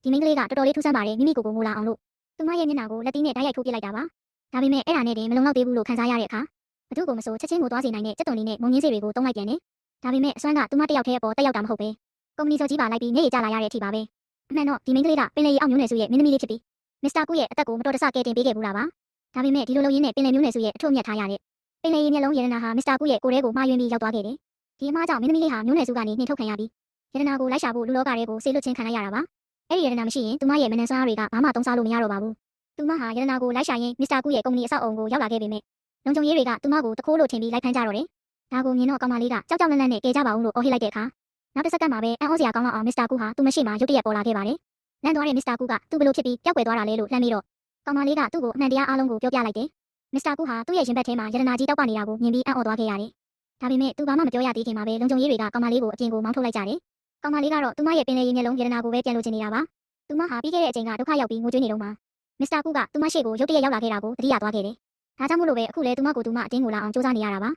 ဒီမိန်းကလေးကတော်တော်လေးထူးဆန်းပါတယ်မိမိကိုယ်ကိုငိုလာအောင်လို့သူမရဲ့မျက်နှာကိုလက်သီးနဲ့တိုက်ရိုက်ထိုးပစ်လိုက်တာပါဒါပေမဲ့အဲ့ဒါနဲ့တင်မလုံလောက်သေးဘူးလို့ခံစားရတဲ့အခါဘသူ့ကိုမဆိုချက်ချင်းကိုသွားစေနိုင်တဲ့စက်သွန်လေးနဲ့မုံရင်းစေတွေကိုတုံးလိုက်ပြန်တယ်ဒါပေမဲ့အစွမ်းကသူမတစ်ယောက်တည်းအပေါ်တက်ရောက်တာမဟုတ်ပဲကုမ္ပဏီစော်ကြီးပါလိုက်ပြီးမျက်ရည်ကျလာရတဲ့အထိပါပဲအမှန်တော့ဒီမိန်းကလေးကပင်လယ်ရေအောက်မျိုးနယ်စုရဲ့မင်းသမီးလေးဖြစ်ပြီးမစ္စတာကူရဲ့အသက်ကိုမတော်တဆကယ်တင်ပေးခဲ့ဘူးလားပါဒါပေမဲ့ဒီလိုလုပ်ရင်းနဲ့ပင်လယ်မျိုးနယ်စုရဲ့အထွတ်အမြတ်ထားရတဲ့ပင်လယ်ရေမျက်လုံးရတနာဟာမစ္စတာကူရဲ့ကိုယ်ထဲကိုမှားယွင်းပြီးရောက်သွားခဲ့တယ်ဒီအမှားကြောင့်မင်းသမီးလေးဟာမျိုးနယ်စုကနေနှင်ထုတ်ခံရပြီးရတနာကိုလိုက်ရှာဖို့လူလောကထဲကိုဆေးလွတ်ချင်းခံလိုက်ရတာပါအဲ့ဒီရတနာမရှိရင်သူမရဲ့မနှံစွမ်းအားတွေကဘာမှသုံးစားလို့မရတော့ပါဘူးသူမဟာရတနာကိုလိုက်ရှာရင်မစ္စတာကူရဲ့ကုမ္ပဏီအဆောက်အအုံကိုရောက်လာခဲ့ပေမဲ့လုံခြုံရေးတွေကသူမကိုတခိုးလို့ထင်ပြီးလိုက်ဖမ်းကြတော့တယ်ဒါကိုမြင်တော့ကောင်မလေးကကြောက်ကြောက်လန့်လန့်နဲ့ကယ်ကြပါဦးလို့အော်ဟစ်လိုက်တဲ့အခါနောက်တစ်စက္ကန့်မှာပဲအံ့ဩစရာကောင်းတော့အောင်မစ္စတာကူဟာသူ့မရှိမှရုတ်တရက်ပေါ်လာခဲ့ပါတယ်လန့်သွားတဲ့မစ္စတာကူကသူ့ဘလို့ဖြစ်ပြီးပျောက်ကွယ်သွားတာလဲလို့လှမ်းပြီးတော့ကောင်မလေးကသူ့ကိုအမှန်တရားအားလုံးကိုပြောပြလိုက်တယ်မစ္စတာကူဟာသူ့ရဲ့ရင်ဘတ်ထဲမှာရတနာကြီးတောက်ပနေတာကိုမြင်ပြီးအံ့ဩသွားခဲ့ရတယ်ဒါပေမဲ့သူဘာမှမပြောရသေးခင်မှာပဲလုံခြုံရေးတွေကကောင်မလေးကိုအပြင်ကိုမောင်းထုတ်လိုက်ကြတယ်ကောင်မလေးကတော့သူမရဲ့ပင်လယ်ရေမျက်လုံးရတနာကိုပဲပြန်လိုချင်နေတာပါသူမဟာပြီးခဲ့တဲ့အချိန်ကဒုက္ခရောက်ပြီးငိုကြွေးနေတော့မှမစ္စတာကူကသူမရှိကိုရုတ်တရက်ရောက်လာခဲ့တာကိုသတိရသွားခဲ့တယ်ဒါကြောင့်မို့လို့ပဲအခုလဲသူမကိုသူမအတင်းကိုလာအောင်စူးစမ်းနေရတာပါ